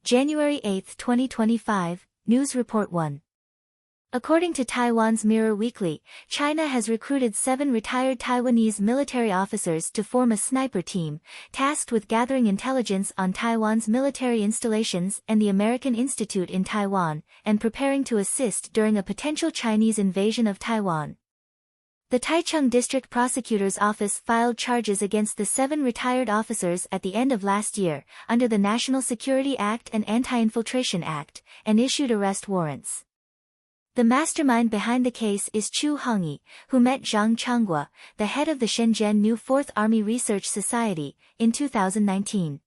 January 8, 2025, News Report 1. According to Taiwan's Mirror Weekly, China has recruited 7 retired Taiwanese military officers to form a sniper team, tasked with gathering intelligence on Taiwan's military installations and the American Institute in Taiwan, and preparing to assist during a potential Chinese invasion of Taiwan. The Taichung District Prosecutor's Office filed charges against the 7 retired officers at the end of last year, under the National Security Act and Anti-Infiltration Act, and issued arrest warrants. The mastermind behind the case is Chu Hongyi, who met Zhang Changhua, the head of the Shenzhen New Fourth Army Research Society, in 2019.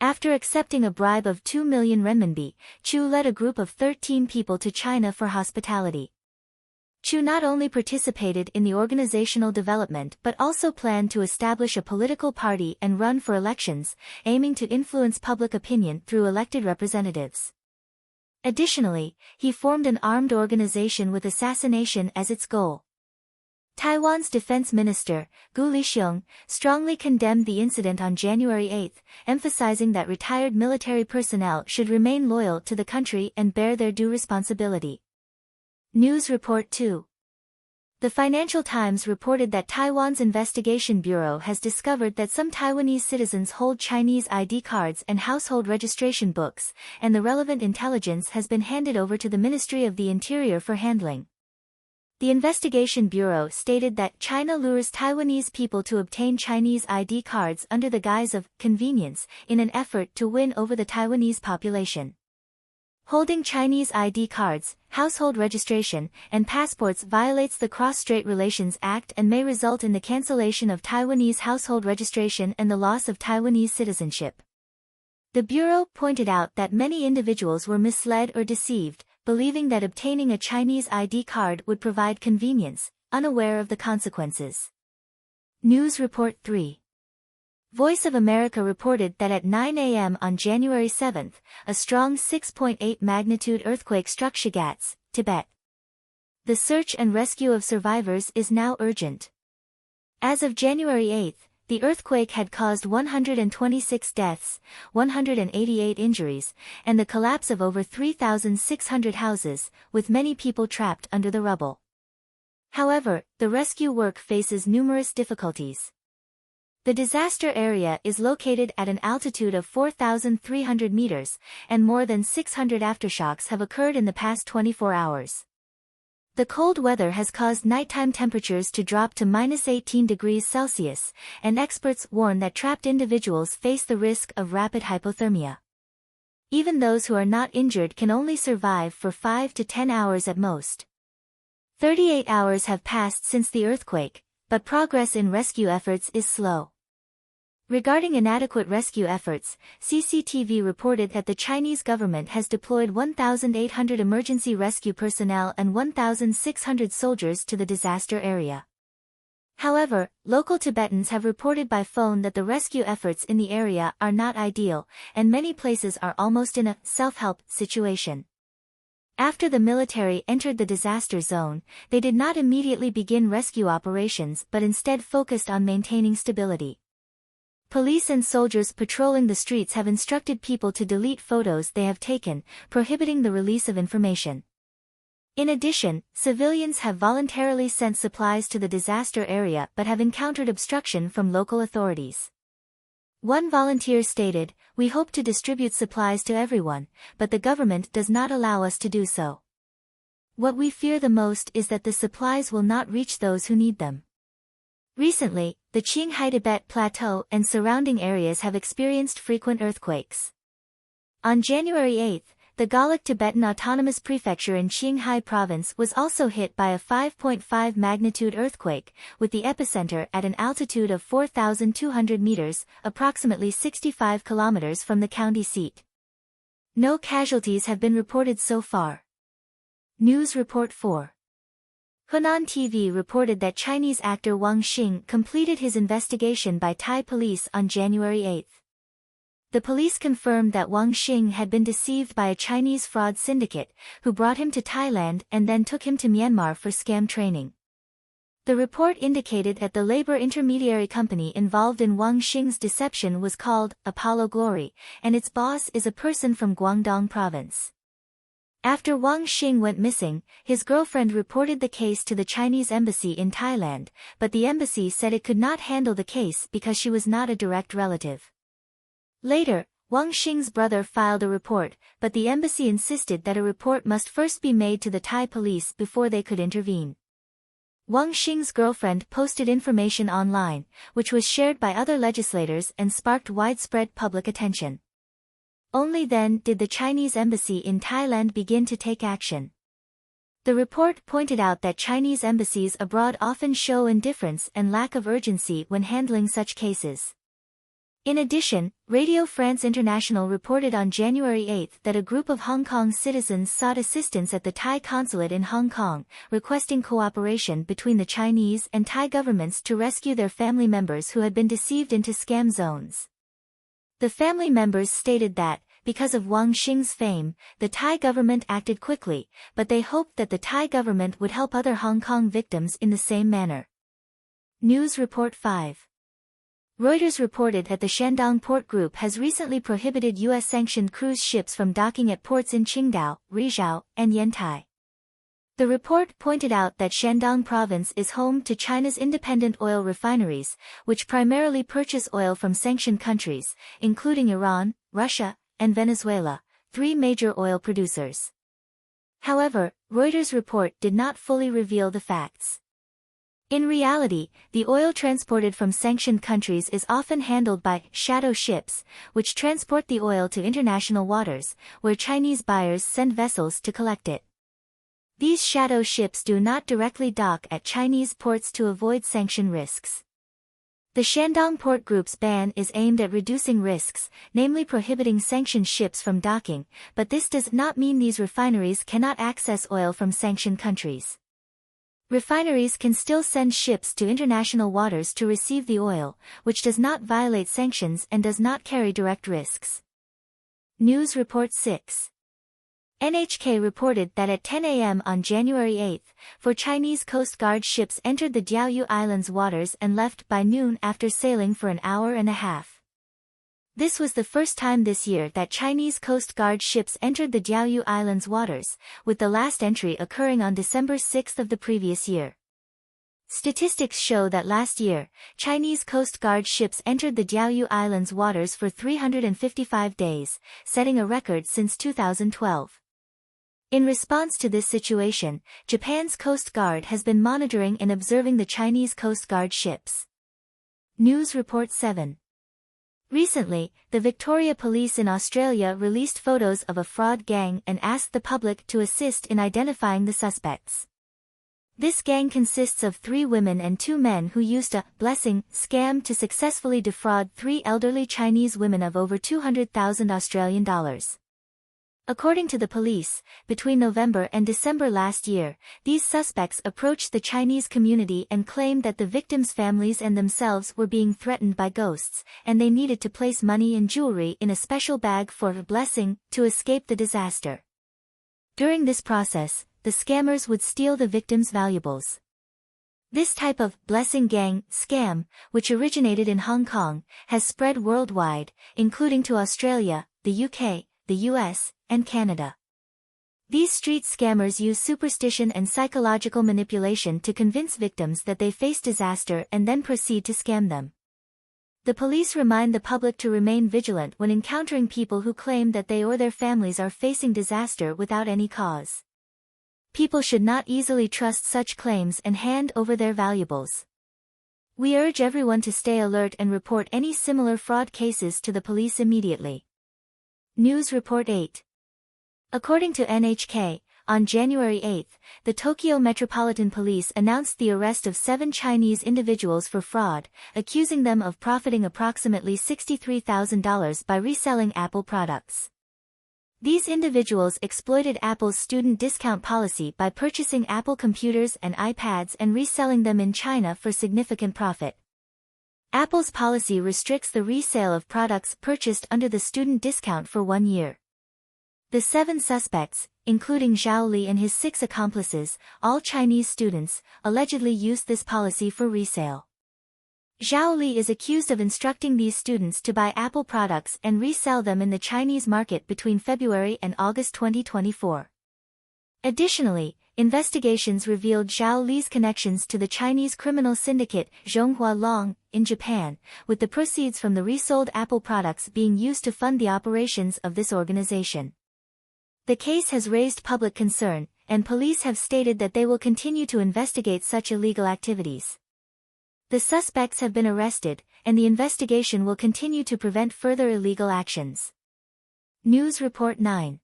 After accepting a bribe of 2 million renminbi, Chu led a group of 13 people to China for hospitality. Chu not only participated in the organizational development but also planned to establish a political party and run for elections, aiming to influence public opinion through elected representatives. Additionally, he formed an armed organization with assassination as its goal. Taiwan's defense minister, Gu Lixiong, strongly condemned the incident on January 8, emphasizing that retired military personnel should remain loyal to the country and bear their due responsibility. News Report 2. The Financial Times reported that Taiwan's Investigation Bureau has discovered that some Taiwanese citizens hold Chinese ID cards and household registration books, and the relevant intelligence has been handed over to the Ministry of the Interior for handling. The Investigation Bureau stated that China lures Taiwanese people to obtain Chinese ID cards under the guise of convenience in an effort to win over the Taiwanese population. Holding Chinese ID cards, household registration, and passports violates the Cross-Strait Relations Act and may result in the cancellation of Taiwanese household registration and the loss of Taiwanese citizenship. The Bureau pointed out that many individuals were misled or deceived, believing that obtaining a Chinese ID card would provide convenience, unaware of the consequences. News Report 3. Voice of America reported that at 9 a.m. on January 7, a strong 6.8 magnitude earthquake struck Shigatse, Tibet. The search and rescue of survivors is now urgent. As of January 8, the earthquake had caused 126 deaths, 188 injuries, and the collapse of over 3,600 houses, with many people trapped under the rubble. However, the rescue work faces numerous difficulties. The disaster area is located at an altitude of 4,300 meters, and more than 600 aftershocks have occurred in the past 24 hours. The cold weather has caused nighttime temperatures to drop to -18 degrees Celsius, and experts warn that trapped individuals face the risk of rapid hypothermia. Even those who are not injured can only survive for 5 to 10 hours at most. 38 hours have passed since the earthquake, but progress in rescue efforts is slow. Regarding inadequate rescue efforts, CCTV reported that the Chinese government has deployed 1,800 emergency rescue personnel and 1,600 soldiers to the disaster area. However, local Tibetans have reported by phone that the rescue efforts in the area are not ideal, and many places are almost in a self-help situation. After the military entered the disaster zone, they did not immediately begin rescue operations but instead focused on maintaining stability. Police and soldiers patrolling the streets have instructed people to delete photos they have taken, prohibiting the release of information. In addition, civilians have voluntarily sent supplies to the disaster area but have encountered obstruction from local authorities. One volunteer stated, "We hope to distribute supplies to everyone, but the government does not allow us to do so. What we fear the most is that the supplies will not reach those who need them." Recently, the Qinghai Tibet Plateau and surrounding areas have experienced frequent earthquakes. On January 8, the Golok Tibetan Autonomous Prefecture in Qinghai Province was also hit by a 5.5 magnitude earthquake, with the epicenter at an altitude of 4,200 meters, approximately 65 kilometers from the county seat. No casualties have been reported so far. News Report 4. Hunan TV reported that Chinese actor Wang Xing completed his investigation by Thai police on January 8. The police confirmed that Wang Xing had been deceived by a Chinese fraud syndicate, who brought him to Thailand and then took him to Myanmar for scam training. The report indicated that the labor intermediary company involved in Wang Xing's deception was called Apollo Glory, and its boss is a person from Guangdong province. After Wang Xing went missing, his girlfriend reported the case to the Chinese embassy in Thailand, but the embassy said it could not handle the case because she was not a direct relative. Later, Wang Xing's brother filed a report, but the embassy insisted that a report must first be made to the Thai police before they could intervene. Wang Xing's girlfriend posted information online, which was shared by other legislators and sparked widespread public attention. Only then did the Chinese embassy in Thailand begin to take action. The report pointed out that Chinese embassies abroad often show indifference and lack of urgency when handling such cases. In addition, Radio France International reported on January 8 that a group of Hong Kong citizens sought assistance at the Thai consulate in Hong Kong, requesting cooperation between the Chinese and Thai governments to rescue their family members who had been deceived into scam zones. The family members stated that, because of Wang Xing's fame, the Thai government acted quickly, but they hoped that the Thai government would help other Hong Kong victims in the same manner. News Report 5. Reuters reported that the Shandong Port Group has recently prohibited U.S.-sanctioned cruise ships from docking at ports in Qingdao, Rizhao, and Yantai. The report pointed out that Shandong province is home to China's independent oil refineries, which primarily purchase oil from sanctioned countries, including Iran, Russia, and Venezuela, three major oil producers. However, Reuters' report did not fully reveal the facts. In reality, the oil transported from sanctioned countries is often handled by shadow ships, which transport the oil to international waters, where Chinese buyers send vessels to collect it. These shadow ships do not directly dock at Chinese ports to avoid sanction risks. The Shandong Port Group's ban is aimed at reducing risks, namely prohibiting sanctioned ships from docking, but this does not mean these refineries cannot access oil from sanctioned countries. Refineries can still send ships to international waters to receive the oil, which does not violate sanctions and does not carry direct risks. News Report 6. NHK reported that at 10 a.m. on January 8, four Chinese Coast Guard ships entered the Diaoyu Islands waters and left by noon after sailing for an hour and a half. This was the first time this year that Chinese Coast Guard ships entered the Diaoyu Islands waters, with the last entry occurring on December 6 of the previous year. Statistics show that last year, Chinese Coast Guard ships entered the Diaoyu Islands waters for 355 days, setting a record since 2012. In response to this situation, Japan's Coast Guard has been monitoring and observing the Chinese Coast Guard ships. News Report 7. Recently, the Victoria Police in Australia released photos of a fraud gang and asked the public to assist in identifying the suspects. This gang consists of 3 women and 2 men who used a blessing scam to successfully defraud 3 elderly Chinese women of over 200,000 Australian dollars. According to the police, between November and December last year, these suspects approached the Chinese community and claimed that the victims' families and themselves were being threatened by ghosts, and they needed to place money and jewelry in a special bag for a blessing to escape the disaster. During this process, the scammers would steal the victims' valuables. This type of blessing gang scam, which originated in Hong Kong, has spread worldwide, including to Australia, the UK, the US, and Canada. These street scammers use superstition and psychological manipulation to convince victims that they face disaster and then proceed to scam them. The police remind the public to remain vigilant when encountering people who claim that they or their families are facing disaster without any cause. People should not easily trust such claims and hand over their valuables. We urge everyone to stay alert and report any similar fraud cases to the police immediately. News Report 8. According to NHK, on January 8, the Tokyo Metropolitan Police announced the arrest of 7 Chinese individuals for fraud, accusing them of profiting approximately $63,000 by reselling Apple products. These individuals exploited Apple's student discount policy by purchasing Apple computers and iPads and reselling them in China for significant profit. Apple's policy restricts the resale of products purchased under the student discount for 1 year. The 7 suspects, including Zhao Li and his 6 accomplices, all Chinese students, allegedly used this policy for resale. Zhao Li is accused of instructing these students to buy Apple products and resell them in the Chinese market between February and August 2024. Additionally, investigations revealed Zhao Li's connections to the Chinese criminal syndicate Zhonghua Long in Japan, with the proceeds from the resold Apple products being used to fund the operations of this organization. The case has raised public concern, and police have stated that they will continue to investigate such illegal activities. The suspects have been arrested, and the investigation will continue to prevent further illegal actions. News Report 9.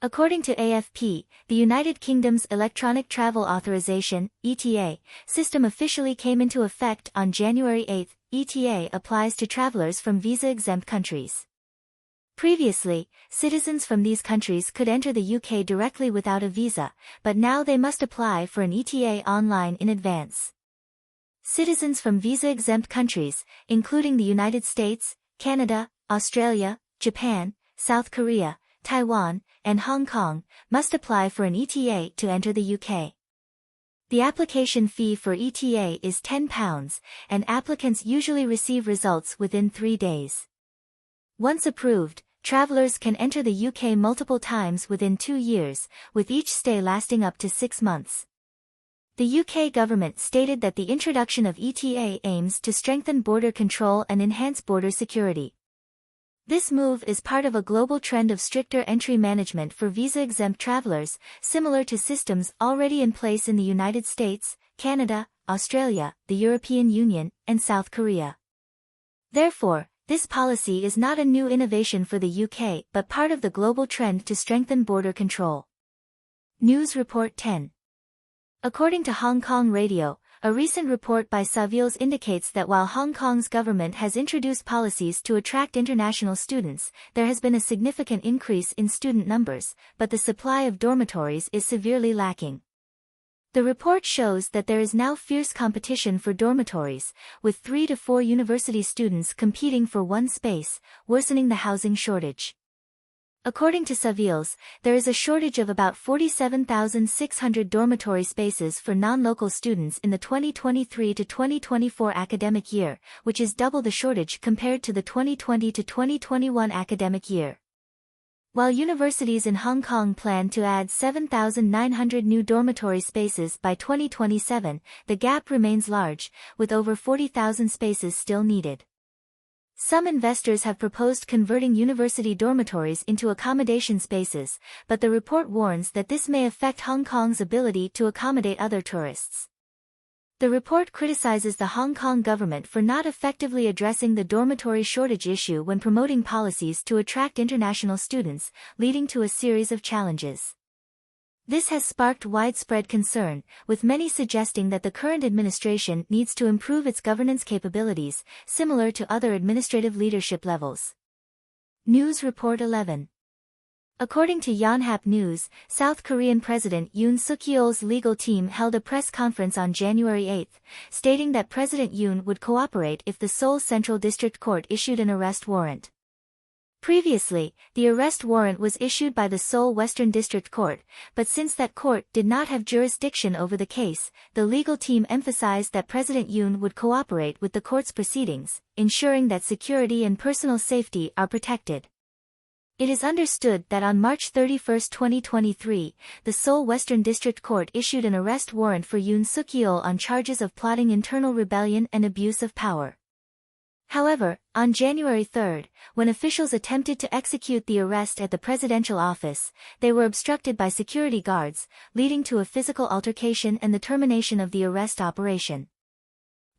According to AFP, the United Kingdom's Electronic Travel Authorization (ETA) system officially came into effect on January 8. ETA applies to travelers from visa-exempt countries. Previously, citizens from these countries could enter the UK directly without a visa, but now they must apply for an ETA online in advance. Citizens from visa-exempt countries, including the United States, Canada, Australia, Japan, South Korea, Taiwan, and Hong Kong, must apply for an ETA to enter the UK. The application fee for ETA is £10, and applicants usually receive results within 3 days. Once approved, travelers can enter the UK multiple times within 2 years, with each stay lasting up to 6 months. The UK government stated that the introduction of ETA aims to strengthen border control and enhance border security. This move is part of a global trend of stricter entry management for visa-exempt travelers, similar to systems already in place in the United States, Canada, Australia, the European Union, and South Korea. Therefore, this policy is not a new innovation for the UK but part of the global trend to strengthen border control. News Report 10. According to Hong Kong Radio, a recent report by Savills indicates that while Hong Kong's government has introduced policies to attract international students, there has been a significant increase in student numbers, but the supply of dormitories is severely lacking. The report shows that there is now fierce competition for dormitories, with 3 to 4 university students competing for one space, worsening the housing shortage. According to Savills, there is a shortage of about 47,600 dormitory spaces for non-local students in the 2023 to 2024 academic year, which is double the shortage compared to the 2020 to 2021 academic year. While universities in Hong Kong plan to add 7,900 new dormitory spaces by 2027, the gap remains large, with over 40,000 spaces still needed. Some investors have proposed converting university dormitories into accommodation spaces, but the report warns that this may affect Hong Kong's ability to accommodate other tourists. The report criticizes the Hong Kong government for not effectively addressing the dormitory shortage issue when promoting policies to attract international students, leading to a series of challenges. This has sparked widespread concern, with many suggesting that the current administration needs to improve its governance capabilities, similar to other administrative leadership levels. News Report 11. According to Yonhap News, South Korean President Yoon Suk-yeol's legal team held a press conference on January 8, stating that President Yoon would cooperate if the Seoul Central District Court issued an arrest warrant. Previously, the arrest warrant was issued by the Seoul Western District Court, but since that court did not have jurisdiction over the case, the legal team emphasized that President Yoon would cooperate with the court's proceedings, ensuring that security and personal safety are protected. It is understood that on March 31, 2023, the Seoul Western District Court issued an arrest warrant for Yoon Suk-yeol on charges of plotting internal rebellion and abuse of power. However, on January 3, when officials attempted to execute the arrest at the presidential office, they were obstructed by security guards, leading to a physical altercation and the termination of the arrest operation.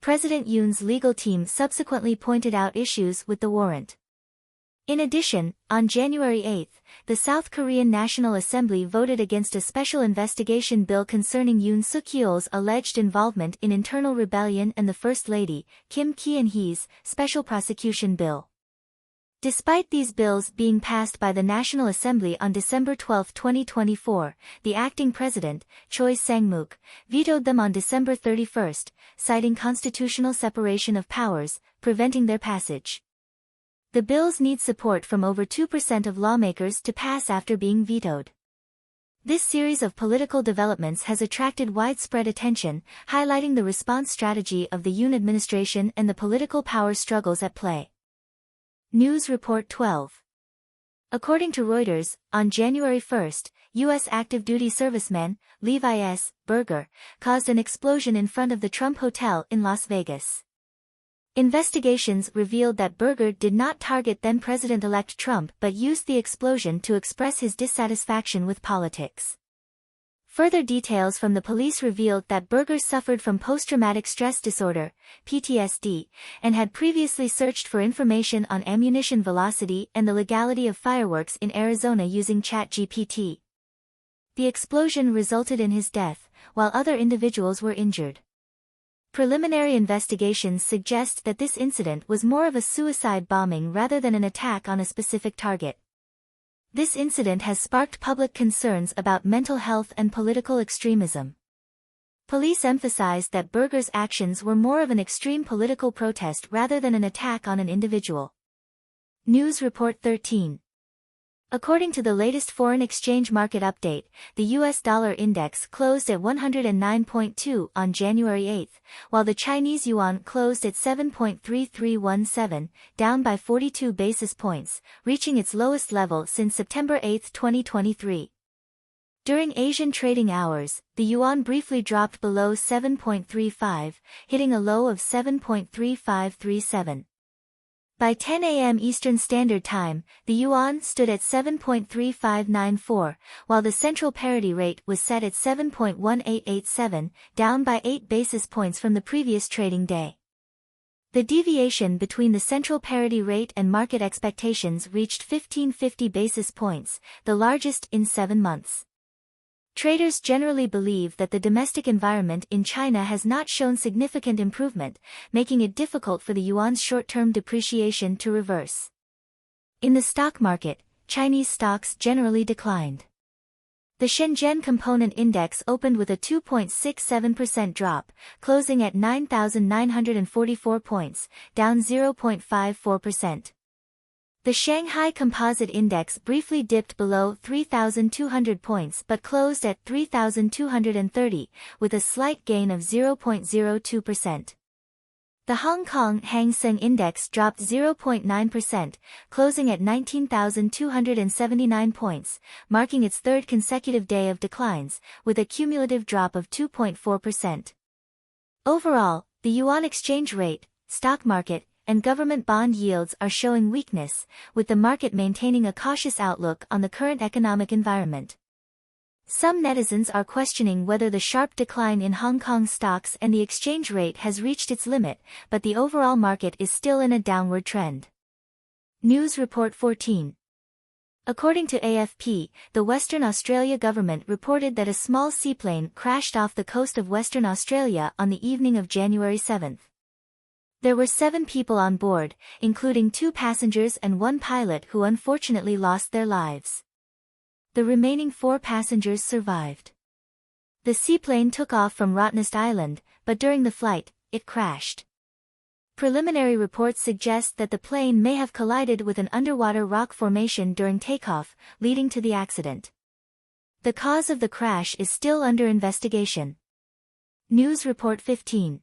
President Yoon's legal team subsequently pointed out issues with the warrant. In addition, on January 8, the South Korean National Assembly voted against a special investigation bill concerning Yoon Suk-yeol's alleged involvement in internal rebellion and the First Lady, Kim Ki-eun-hee's special prosecution bill. Despite these bills being passed by the National Assembly on December 12, 2024, the acting president, Choi Sang-mook, vetoed them on December 31, citing constitutional separation of powers, preventing their passage. The bills need support from over 2% of lawmakers to pass after being vetoed. This series of political developments has attracted widespread attention, highlighting the response strategy of the Yoon administration and the political power struggles at play. News Report 12. According to Reuters, on January 1, U.S. active duty serviceman Levi S. Berger caused an explosion in front of the Trump Hotel in Las Vegas. Investigations revealed that Berger did not target then-President-elect Trump but used the explosion to express his dissatisfaction with politics. Further details from the police revealed that Berger suffered from post-traumatic stress disorder, PTSD, and had previously searched for information on ammunition velocity and the legality of fireworks in Arizona using ChatGPT. The explosion resulted in his death, while other individuals were injured. Preliminary investigations suggest that this incident was more of a suicide bombing rather than an attack on a specific target. This incident has sparked public concerns about mental health and political extremism. Police emphasized that Berger's actions were more of an extreme political protest rather than an attack on an individual. News Report 13. According to the latest foreign exchange market update, the US dollar index closed at 109.2 on January 8, while the Chinese yuan closed at 7.3317, down by 42 basis points, reaching its lowest level since September 8, 2023. During Asian trading hours, the yuan briefly dropped below 7.35, hitting a low of 7.3537. By 10 a.m. Eastern Standard Time, the yuan stood at 7.3594, while the central parity rate was set at 7.1887, down by 8 basis points from the previous trading day. The deviation between the central parity rate and market expectations reached 1550 basis points, the largest in 7 months. Traders generally believe that the domestic environment in China has not shown significant improvement, making it difficult for the yuan's short-term depreciation to reverse. In the stock market, Chinese stocks generally declined. The Shenzhen Component Index opened with a 2.67% drop, closing at 9,944 points, down 0.54%. The Shanghai Composite Index briefly dipped below 3,200 points but closed at 3,230, with a slight gain of 0.02%. The Hong Kong Hang Seng Index dropped 0.9%, closing at 19,279 points, marking its third consecutive day of declines, with a cumulative drop of 2.4%. Overall, the yuan exchange rate, stock market, and government bond yields are showing weakness, with the market maintaining a cautious outlook on the current economic environment. Some netizens are questioning whether the sharp decline in Hong Kong stocks and the exchange rate has reached its limit, but the overall market is still in a downward trend. News Report 14. According to AFP, the Western Australia government reported that a small seaplane crashed off the coast of Western Australia on the evening of January 7. There were 7 people on board, including 2 passengers and 1 pilot who unfortunately lost their lives. The remaining 4 passengers survived. The seaplane took off from Rottnest Island, but during the flight, it crashed. Preliminary reports suggest that the plane may have collided with an underwater rock formation during takeoff, leading to the accident. The cause of the crash is still under investigation. News Report 15.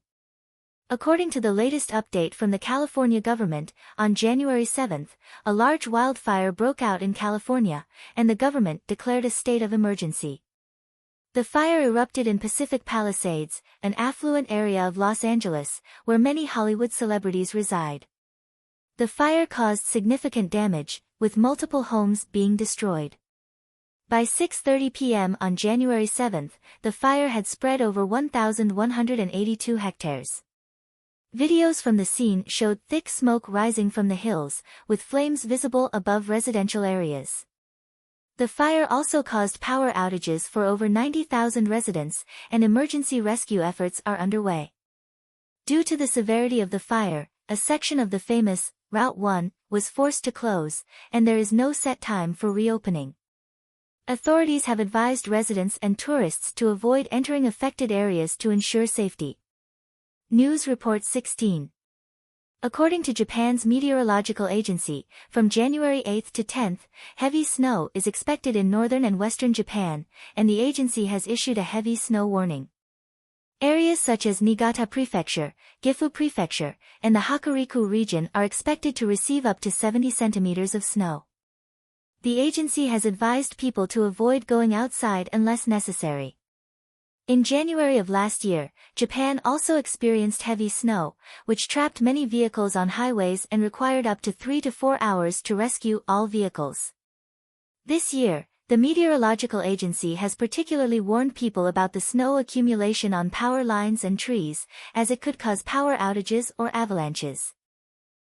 According to the latest update from the California government, on January 7, a large wildfire broke out in California, and the government declared a state of emergency. The fire erupted in Pacific Palisades, an affluent area of Los Angeles, where many Hollywood celebrities reside. The fire caused significant damage, with multiple homes being destroyed. By 6:30 p.m. on January 7, the fire had spread over 1,182 hectares. Videos from the scene showed thick smoke rising from the hills, with flames visible above residential areas. The fire also caused power outages for over 90,000 residents, and emergency rescue efforts are underway. Due to the severity of the fire, a section of the famous Route 1 was forced to close, and there is no set time for reopening. Authorities have advised residents and tourists to avoid entering affected areas to ensure safety. News Report 16. According to Japan's meteorological agency, from January 8 to 10, heavy snow is expected in northern and western Japan, and the agency has issued a heavy snow warning. Areas such as Niigata Prefecture, Gifu Prefecture, and the Hokuriku region are expected to receive up to 70 centimeters of snow. The agency has advised people to avoid going outside unless necessary. In January of last year, Japan also experienced heavy snow, which trapped many vehicles on highways and required up to 3 to 4 hours to rescue all vehicles. This year, the meteorological agency has particularly warned people about the snow accumulation on power lines and trees, as it could cause power outages or avalanches.